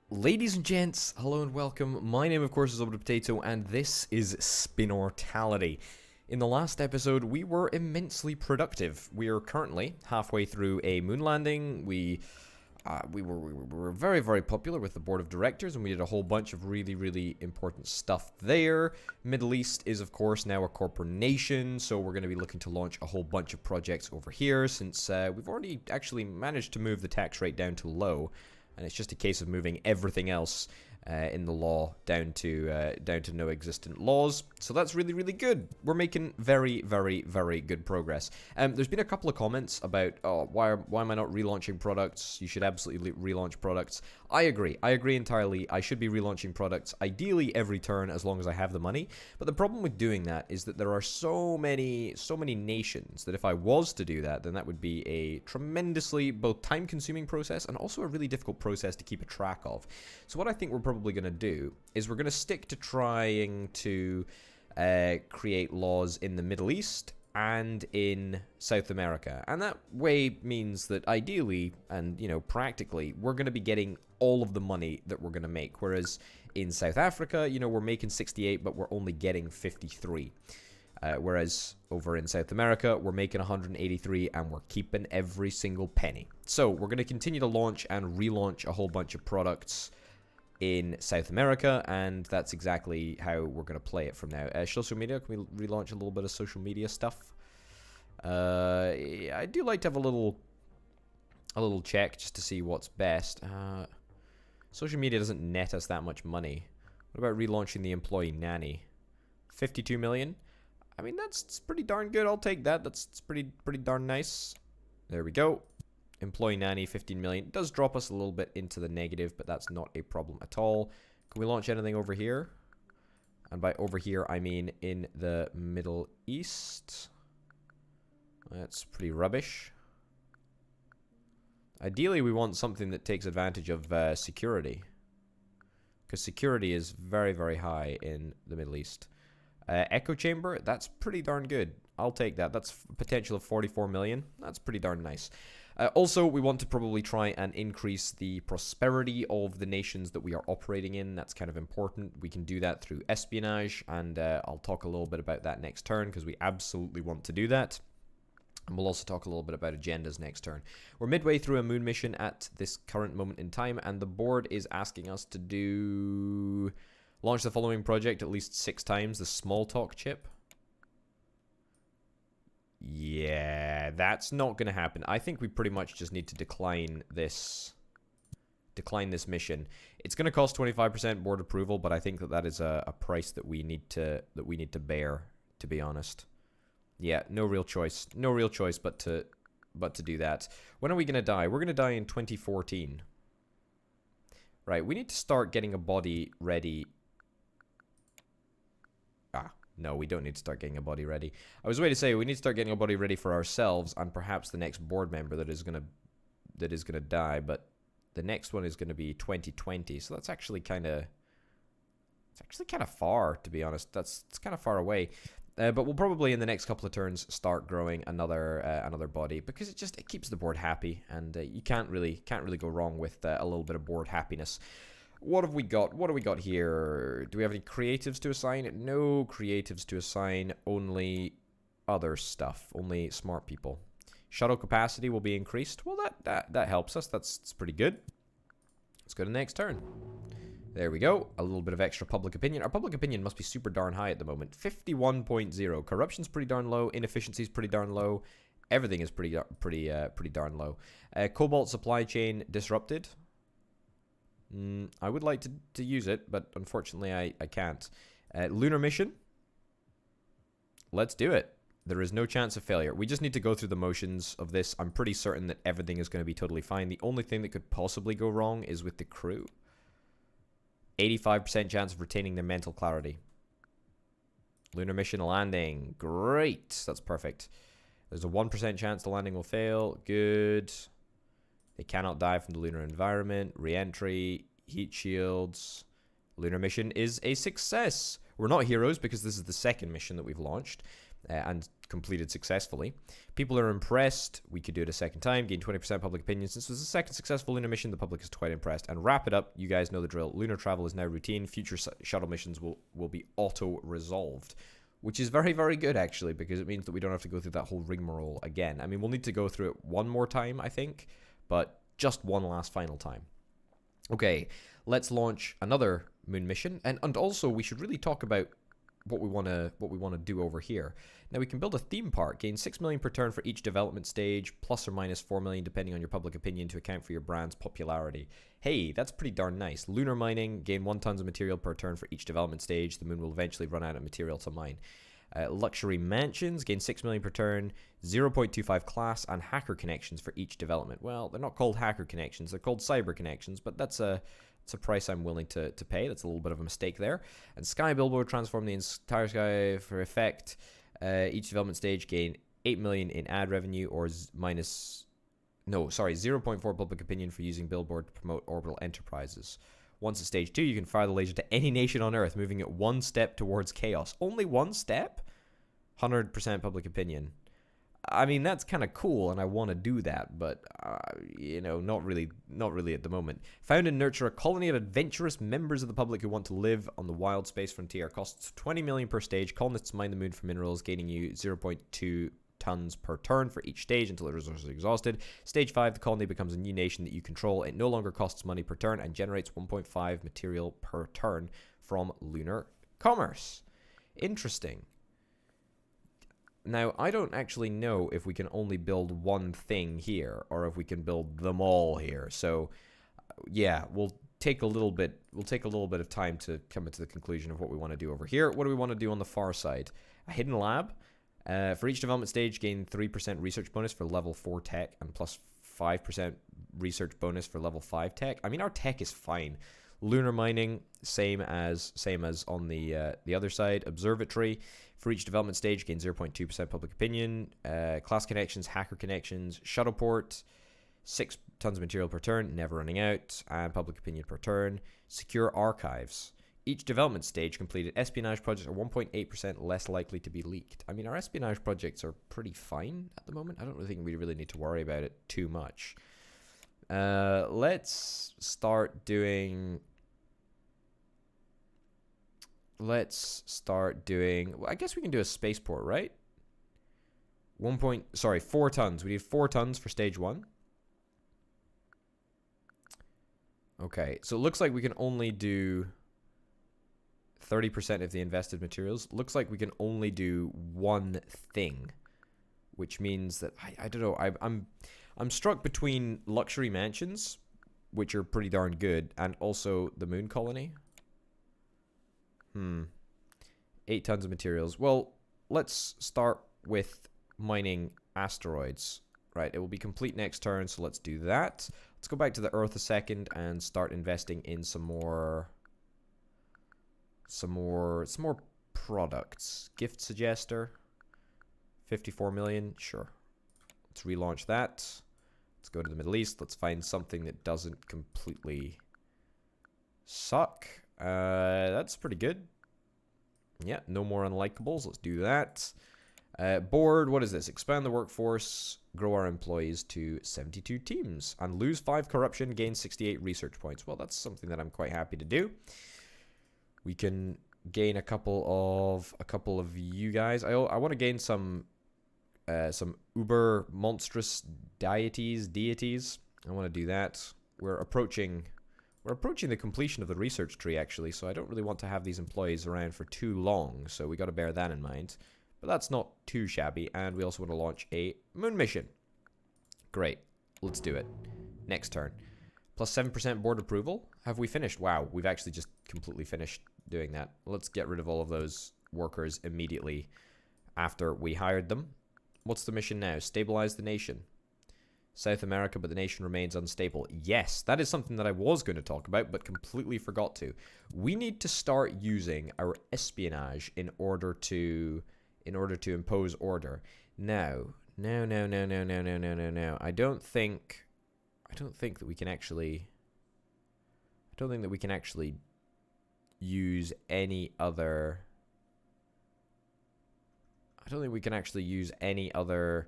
Ladies and gents, hello and welcome. My name, of course, is Orbital Potato, and this is Spinnortality. In the last episode, we were immensely productive. We are currently halfway through a moon landing. We were very, very popular with the board of directors, and we did a whole bunch of really, really important stuff there. Middle East is, of course, now a corporate nation, so we're going to be looking to launch a whole bunch of projects over here, since we've already actually managed to move the tax rate down to low. And it's just a case of moving everything else in the law down to no existent laws. So that's really, really good. We're making very, very, very good progress. There's been a couple of comments about, oh, why am I not relaunching products? You should absolutely relaunch products. I agree entirely. I should be relaunching products, ideally every turn, as long as I have the money. But the problem with doing that is that there are so many nations that if I was to do that, then that would be a tremendously both time-consuming process and also a really difficult process to keep a track of. So what I think we're probably going to do is we're going to stick to trying to create laws in the Middle East and in South America. And that way means that ideally and, practically, we're going to be getting all of the money that we're going to make. Whereas in South Africa, we're making 68, but we're only getting 53. Whereas over in South America, we're making 183 and we're keeping every single penny. So we're going to continue to launch and relaunch a whole bunch of products in South America, and that's exactly how we're going to play it from now. Social media, can we relaunch a little bit of social media stuff? I do like to have a little check just to see what's best. Social media doesn't net us that much money. What about relaunching the employee nanny? 52 million? I mean, that's pretty darn good. I'll take that. That's pretty darn nice. There we go. Employee nanny, 15 million. It does drop us a little bit into the negative, but that's not a problem at all. Can we launch anything over here? And by over here, I mean in the Middle East. That's pretty rubbish. Ideally, we want something that takes advantage of security, because security is very, very high in the Middle East. Echo chamber, that's pretty darn good. I'll take that. That's potential of 44 million. That's pretty darn nice. Also, we want to probably try and increase the prosperity of the nations that we are operating in. That's kind of important. We can do that through espionage, and I'll talk a little bit about that next turn, because we absolutely want to do that. And we'll also talk a little bit about agendas next turn. We're midway through a moon mission at this current moment in time, and the board is asking us to launch the following project at least 6 times. The small talk chip. Yeah, that's not going to happen. I think we pretty much just need to decline this mission. It's going to cost 25% board approval, but I think that is a price that we need to bear, to be honest. Yeah, no real choice but to do that. When are we going to die? We're going to die in 2014. Right, we need to start getting a body ready. No, we don't need to start getting a body ready. I was going to say we need to start getting a body ready for ourselves and perhaps the next board member that is gonna die. But the next one is gonna be 2020, so that's actually kind of far, to be honest. It's kind of far away. But we'll probably in the next couple of turns start growing another body, because it keeps the board happy, and you can't really go wrong with a little bit of board happiness. What have we got? What do we got here? Do we have any creatives to assign? No creatives to assign, only other stuff, only smart people. Shuttle capacity will be increased. Well, that helps us. That's pretty good. Let's go to the next turn. There we go. A little bit of extra public opinion. Our public opinion must be super darn high at the moment. 51.0. Corruption's pretty darn low. Inefficiency's pretty darn low. Everything is pretty darn low. Cobalt supply chain disrupted. I would like to use it, but unfortunately I can't. Lunar mission. Let's do it. There is no chance of failure. We just need to go through the motions of this. I'm pretty certain that everything is going to be totally fine. The only thing that could possibly go wrong is with the crew. 85% chance of retaining their mental clarity. Lunar mission landing. Great. That's perfect. There's a 1% chance the landing will fail. Good. They cannot die from the lunar environment. Re-entry. Heat shields. Lunar mission is a success. We're not heroes because this is the second mission that we've launched. and completed successfully. People are impressed. We could do it a second time, gain 20% public opinion. Since it was the second successful lunar mission, the public is quite impressed. And wrap it up, you guys know the drill. Lunar travel is now routine. Future shuttle missions will be auto-resolved, which is very, very good, actually, because it means that we don't have to go through that whole rigmarole again. I mean, we'll need to go through it one more time, I think, but just one last final time. Okay, let's launch another moon mission, and also we should really talk about what we want to do over here. Now we can build a theme park, gain 6 million per turn for each development stage, plus or minus 4 million depending on your public opinion to account for your brand's popularity. Hey, that's pretty darn nice. Lunar mining, gain 1 tons of material per turn for each development stage. The moon will eventually run out of material to mine. Luxury mansions, gain 6 million per turn, 0.25 class, and hacker connections for each development. Well, they're not called hacker connections, they're called cyber connections, but that's a price I'm willing to pay. That's a little bit of a mistake there. And Sky Billboard, transform the entire sky for effect. Each development stage gain 8 million in ad revenue or 0.4 public opinion for using Billboard to promote Orbital enterprises. Once at stage 2, you can fire the laser to any nation on Earth, moving it one step towards chaos. Only one step? 100% public opinion. I mean, that's kind of cool, and I want to do that, but, not really at the moment. Found and nurture a colony of adventurous members of the public who want to live on the wild space frontier. Costs 20 million per stage. Colonists mine the moon for minerals, gaining you 0.2 tons per turn for each stage until the resources are exhausted. Stage 5, the colony becomes a new nation that you control. It no longer costs money per turn and generates 1.5 material per turn from lunar commerce. Interesting. Now, I don't actually know if we can only build one thing here or if we can build them all here. So, yeah, we'll take a little bit of time to come into the conclusion of what we want to do over here. What do we want to do on the far side? A hidden lab. For each development stage, gain 3% research bonus for level 4 tech and plus 5% research bonus for level 5 tech. I mean, our tech is fine. Lunar mining, same as on the other side. Observatory. For each development stage, gain 0.2% public opinion. Class connections, hacker connections, shuttleport, 6 tons of material per turn, never running out, and public opinion per turn. Secure archives. Each development stage completed espionage projects are 1.8% less likely to be leaked. I mean, our espionage projects are pretty fine at the moment. I don't really think we really need to worry about it too much. Let's start doing... Well, I guess we can do a spaceport, right? 4 tons. We need 4 tons for stage 1. Okay, so it looks like we can only do 30% of the invested materials. Looks like we can only do one thing, which means that I don't know. I'm struck between luxury mansions, which are pretty darn good, and also the moon colony. 8 tons of materials. Well, let's start with mining asteroids. Right, it will be complete next turn, so let's do that. Let's go back to the Earth a second and start investing in some more products. Gift suggester, 54 million. Sure. Let's relaunch that. Let's go to the Middle East. Let's find something that doesn't completely suck. That's pretty good. Yeah, no more unlikables. Let's do that. Board, what is this? Expand the workforce, grow our employees to 72 teams, and lose 5 corruption, gain 68 research points. Well, that's something that I'm quite happy to do. We can gain a couple of you guys. I want to gain some uber monstrous deities. I want to do that. We're approaching the completion of the research tree, actually, so I don't really want to have these employees around for too long, so we got to bear that in mind. But that's not too shabby, and we also want to launch a moon mission. Great. Let's do it. Next turn. Plus 7% board approval. Have we finished? Wow, we've actually just completely finished doing that. Let's get rid of all of those workers immediately after we hired them. What's the mission now? Stabilize the nation. South America, but the nation remains unstable. Yes, that is something that I was going to talk about, but completely forgot to. We need to start using our espionage in order to impose order. No. I don't think that we can actually use any other. I don't think we can actually use any other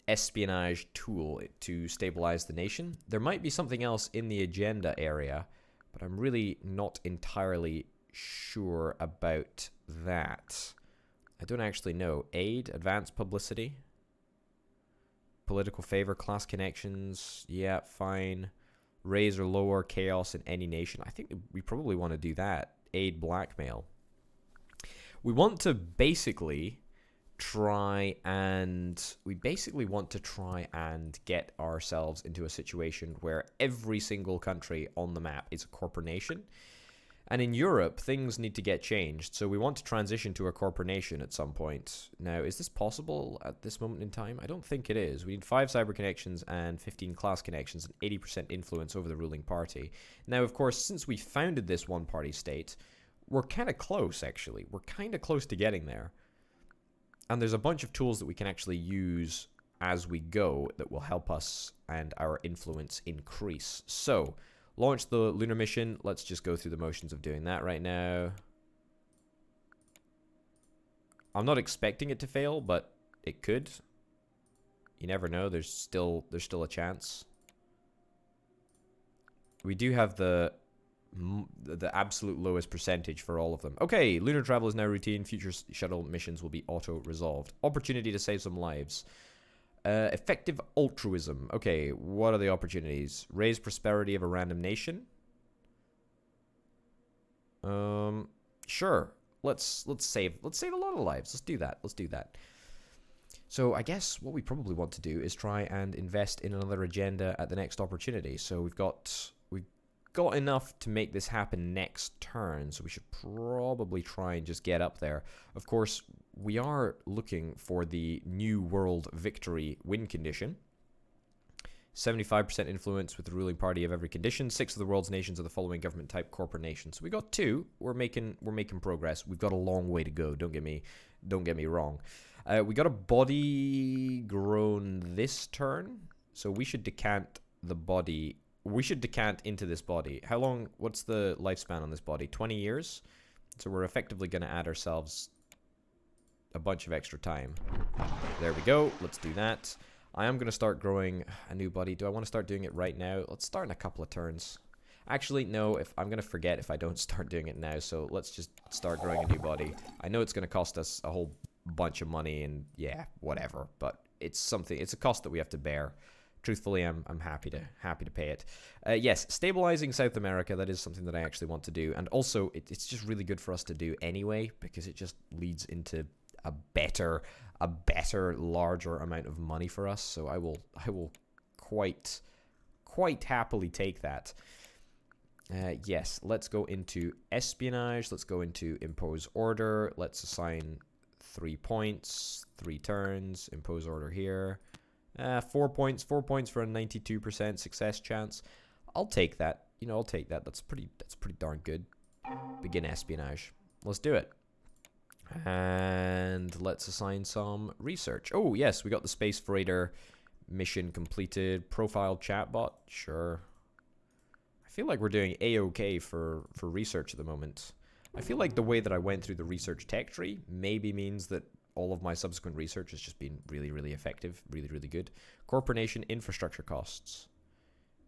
espionage tool to stabilize the nation. There might be something else in the agenda area, but I'm really not entirely sure about that. I don't actually know. Aid, advanced publicity, political favor, class connections. Yeah, fine. Raise or lower chaos in any nation. I think we probably want to do that. Aid blackmail. We want to basically try and get ourselves into a situation where every single country on the map is a corporation. And in Europe, things need to get changed. So we want to transition to a corporation at some point. Now, is this possible at this moment in time? I don't think it is. We need 5 cyber connections and 15 class connections and 80% influence over the ruling party. Now, of course, since we founded this one-party state, we're kind of close, actually. We're kind of close to getting there. And there's a bunch of tools that we can actually use as we go that will help us and our influence increase. So, launch the lunar mission. Let's just go through the motions of doing that right now. I'm not expecting it to fail, but it could. You never know. There's still a chance. We do have the absolute lowest percentage for all of them. Okay, lunar travel is now routine. Future shuttle missions will be auto-resolved. Opportunity to save some lives. Effective altruism. Okay, what are the opportunities? Raise prosperity of a random nation. Sure. Let's save a lot of lives. Let's do that. Let's do that. So I guess what we probably want to do is try and invest in another agenda at the next opportunity. So we've got enough to make this happen next turn, so we should probably try and just get up there. Of course, we are looking for the New World Victory win condition. 75% influence with the ruling party of every condition. 6 of the world's nations are the following government type corporate nations. So we got 2. We're making progress. We've got a long way to go. Don't get me wrong. We got a body grown this turn, so we should decant the body. We should decant into this body. How long? What's the lifespan on this body? 20 years? So we're effectively going to add ourselves a bunch of extra time. There we go. Let's do that. I am going to start growing a new body. Do I want to start doing it right now? Let's start in a couple of turns. Actually, no. I'm going to forget if I don't start doing it now. So let's just start growing a new body. I know it's going to cost us a whole bunch of money and yeah, whatever. But it's a cost that we have to bear. Truthfully, I'm happy to pay it. Yes, stabilizing South America, that is something that I actually want to do. And also, it's just really good for us to do anyway, because it just leads into a better, larger amount of money for us. So I will quite happily take that. Yes, let's go into espionage. Let's go into impose order. Let's assign 3 points, 3 turns, impose order here. 4 points for a 92% success chance. I'll take that. I'll take that. That's pretty darn good. Begin espionage. Let's do it. And let's assign some research. Oh, yes, we got the Space Freighter mission completed. Profile chatbot. Sure. I feel like we're doing A-okay for research at the moment. I feel like the way that I went through the research tech tree maybe means that all of my subsequent research has just been really, really effective, really, really good. Corporation infrastructure costs.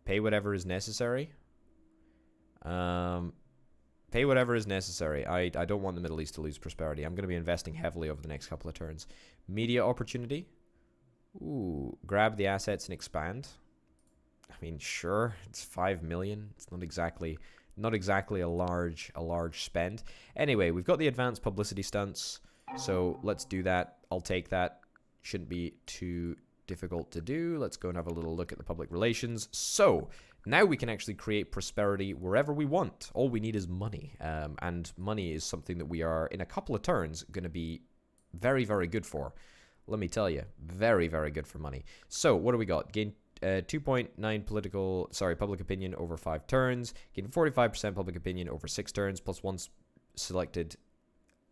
Pay whatever is necessary. Pay whatever is necessary. I don't want the Middle East to lose prosperity. I'm going to be investing heavily over the next couple of turns. Media opportunity. Ooh, grab the assets and expand. I mean, sure, it's 5 million. It's not exactly a large spend. Anyway, we've got the advanced publicity stunts. So let's do that. I'll take that. Shouldn't be too difficult to do. Let's go and have a little look at the public relations. So now we can actually create prosperity wherever we want. All we need is money. And money is something that we are, in a couple of turns, going to be very, very good for. Let me tell you, very, very good for money. So what do we got? Gain 2.9 public opinion over 5 turns. Gain 45% public opinion over 6 turns, plus 1 selected.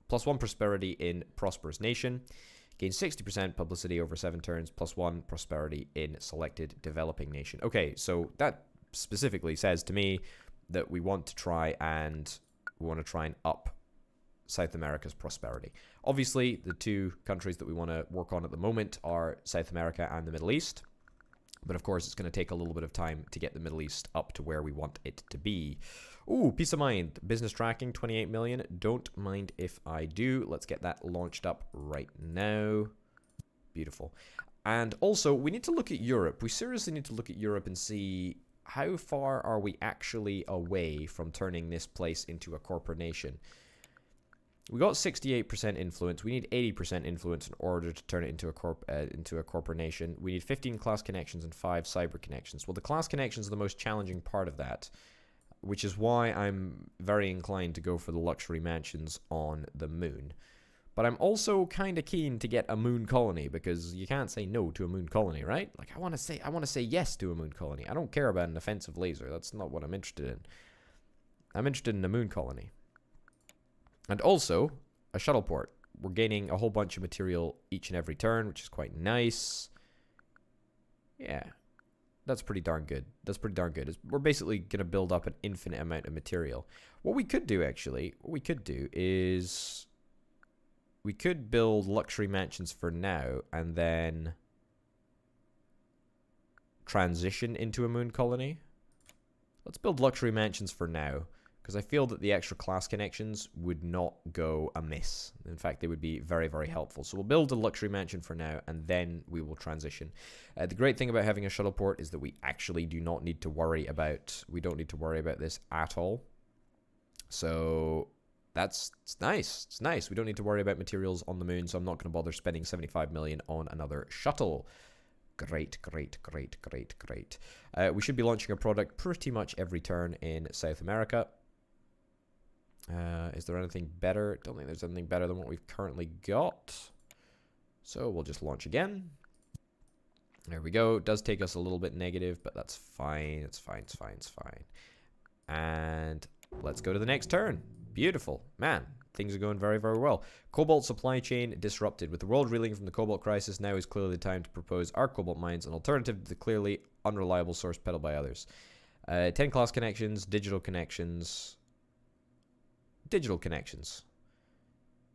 Plus 1 prosperity in prosperous nation. Gain 60% publicity over 7 turns, plus 1 prosperity in selected developing nation. Okay, so that specifically says to me that we want to try and up South America's prosperity. Obviously, the two countries that we want to work on at the moment are South America and the Middle East. But of course, it's going to take a little bit of time to get the Middle East up to where we want it to be. Ooh, peace of mind. Business tracking, 28 million. Don't mind if I do. Let's get that launched up right now. Beautiful. And also, we need to look at Europe. We seriously need to look at Europe and see how far are we actually away from turning this place into a corporate nation. We got 68% influence. We need 80% influence in order to turn it into a corporate nation. We need 15 class connections and 5 cyber connections. Well, the class connections are the most challenging part of that, which is why I'm very inclined to go for the luxury mansions on the moon. But I'm also kind of keen to get a moon colony, because you can't say no to a moon colony, right? Like, I want to say yes to a moon colony. I don't care about an offensive laser. That's not what I'm interested in. I'm interested in a moon colony. And also, a shuttle port. We're gaining a whole bunch of material each and every turn, which is quite nice. Yeah, that's pretty darn good. That's pretty darn good. We're basically going to build up an infinite amount of material. What we could do, actually, is we could build luxury mansions for now and then transition into a moon colony. Let's build luxury mansions for now, because I feel that the extra class connections would not go amiss. In fact, they would be very, very helpful. So we'll build a luxury mansion for now, and then we will transition. The great thing about having a shuttle port is that we actually do not need to worry about, this at all. So it's nice. It's nice. We don't need to worry about materials on the moon, so I'm not going to bother spending 75 million on another shuttle. Great. We should be launching a product pretty much every turn in South America. Is there anything better? Don't think there's anything better than what we've currently got. So we'll just launch again. There we go. It does take us a little bit negative, but that's fine. It's fine. And let's go to the next turn. Beautiful. Man, things are going very, very well. Cobalt supply chain disrupted. With the world reeling from the cobalt crisis, now is clearly the time to propose our cobalt mines, an alternative to the clearly unreliable source peddled by others. 10 class connections, digital connections.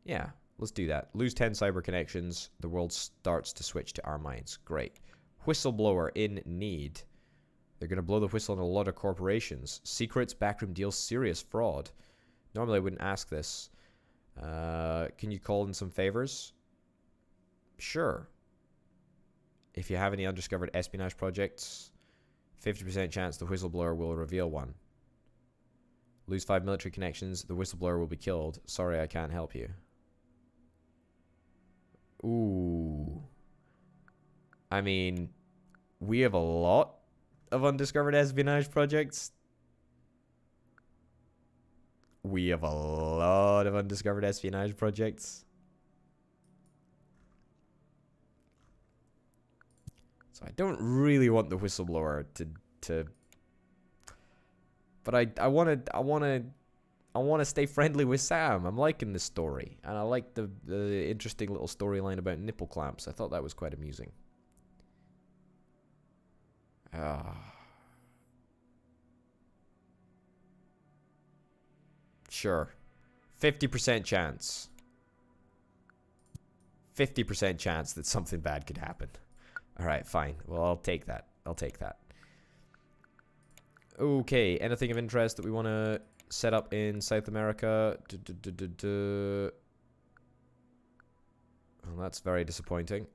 Yeah, let's do that. Lose 10 cyber connections. The world starts to switch to our mines. Great. Whistleblower in need. They're going to blow the whistle on a lot of corporations. Secrets, backroom deals, serious fraud. Normally I wouldn't ask this. Can you call in some favors? Sure. If you have any undiscovered espionage projects, 50% chance the whistleblower will reveal one. Lose 5 military connections, the whistleblower will be killed. Sorry, I can't help you. Ooh. I mean, we have a lot of undiscovered espionage projects. So I don't really want the whistleblower to but I want to stay friendly with Sam. I'm liking this story, and I like the interesting little storyline about nipple clamps. I thought that was quite amusing. Sure. 50% chance. 50% chance that something bad could happen. All right, fine. Well, I'll take that. Okay, anything of interest that we want to set up in South America? Well, that's very disappointing.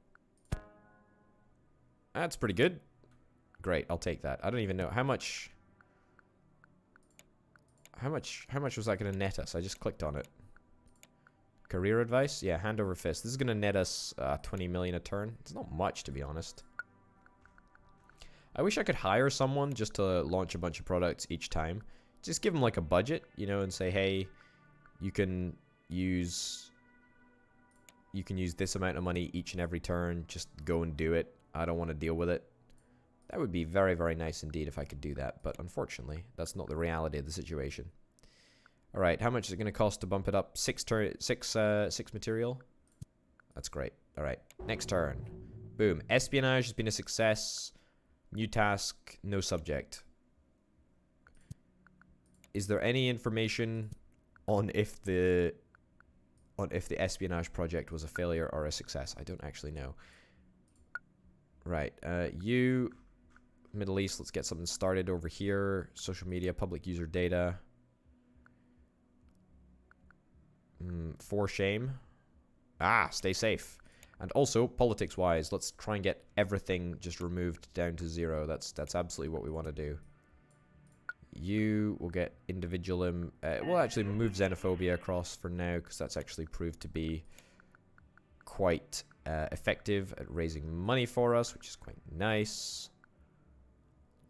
That's pretty good. Great, I'll take that. I don't even know how much was that going to net us? I just clicked on it. Career advice? Yeah, hand over fist. This is going to net us 20 million a turn. It's not much, to be honest. I wish I could hire someone just to launch a bunch of products each time. Just give them like a budget, you know, and say, hey, you can use this amount of money each and every turn. Just go and do it. I don't want to deal with it. That would be very, very nice indeed if I could do that. But unfortunately, that's not the reality of the situation. All right, how much is it going to cost to bump it up? 6 material? That's great. All right, next turn. Boom. Espionage has been a success. New task, no subject. Is there any information on if the on if the espionage project was a failure or a success. I don't actually know. Right, you, Middle East, let's get something started over here. Social media, public user data. For shame. Stay safe. And also, politics-wise, let's try and get everything just removed down to 0. That's absolutely what we want to do. You will get individualism. We'll actually move xenophobia across for now, because that's actually proved to be quite effective at raising money for us, which is quite nice.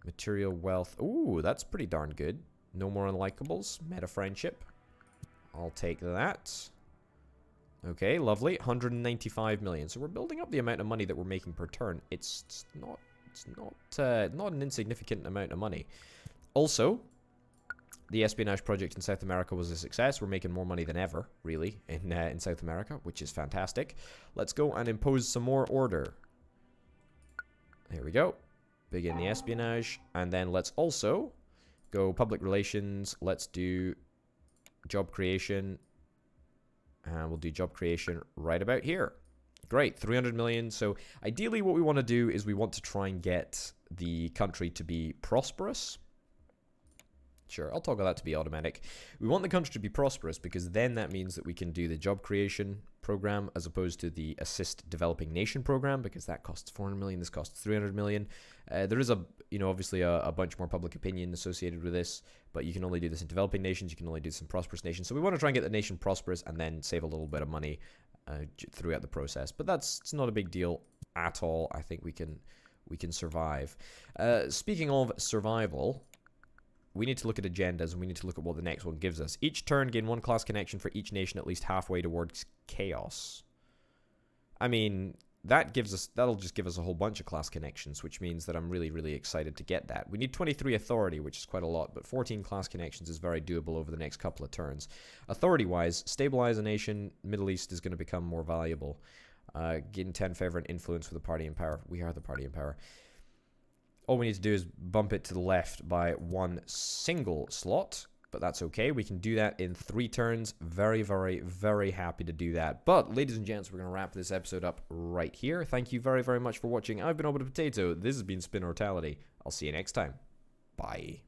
Material wealth. Ooh, that's pretty darn good. No more unlikables. Meta friendship. I'll take that. Okay, lovely. 195 million. So we're building up the amount of money that we're making per turn. It's not an insignificant amount of money. Also, the espionage project in South America was a success. We're making more money than ever, really, in South America, which is fantastic. Let's go and impose some more order. There we go. Begin the espionage. And then let's also go public relations. Let's do job creation. And we'll do job creation right about here. Great, 300 million. So ideally what we want to do is we want to try and get the country to be prosperous. Sure, I'll toggle that to be automatic. We want the country to be prosperous because then that means that we can do the job creation program as opposed to the assist developing nation program, because that costs 400 million, this costs 300 million. There is obviously a bunch more public opinion associated with this, but you can only do this in developing nations, you can only do this in prosperous nations. So we want to try and get the nation prosperous and then save a little bit of money throughout the process. But it's not a big deal at all. I think we can survive. Speaking of survival, we need to look at agendas, and we need to look at what the next one gives us. Each turn, gain 1 class connection for each nation at least halfway towards chaos. I mean, that'll just give us a whole bunch of class connections, which means that I'm really, really excited to get that. We need 23 authority, which is quite a lot, but 14 class connections is very doable over the next couple of turns. Authority-wise, stabilize a nation. Middle East is going to become more valuable. Gain 10 favor and influence for the party in power. We are the party in power. All we need to do is bump it to the left by 1 single slot, but that's okay. We can do that in 3 turns. Very, very, very happy to do that. But, ladies and gents, we're going to wrap this episode up right here. Thank you very, very much for watching. I've been Orbital Potato. This has been Spinnortality. I'll see you next time. Bye.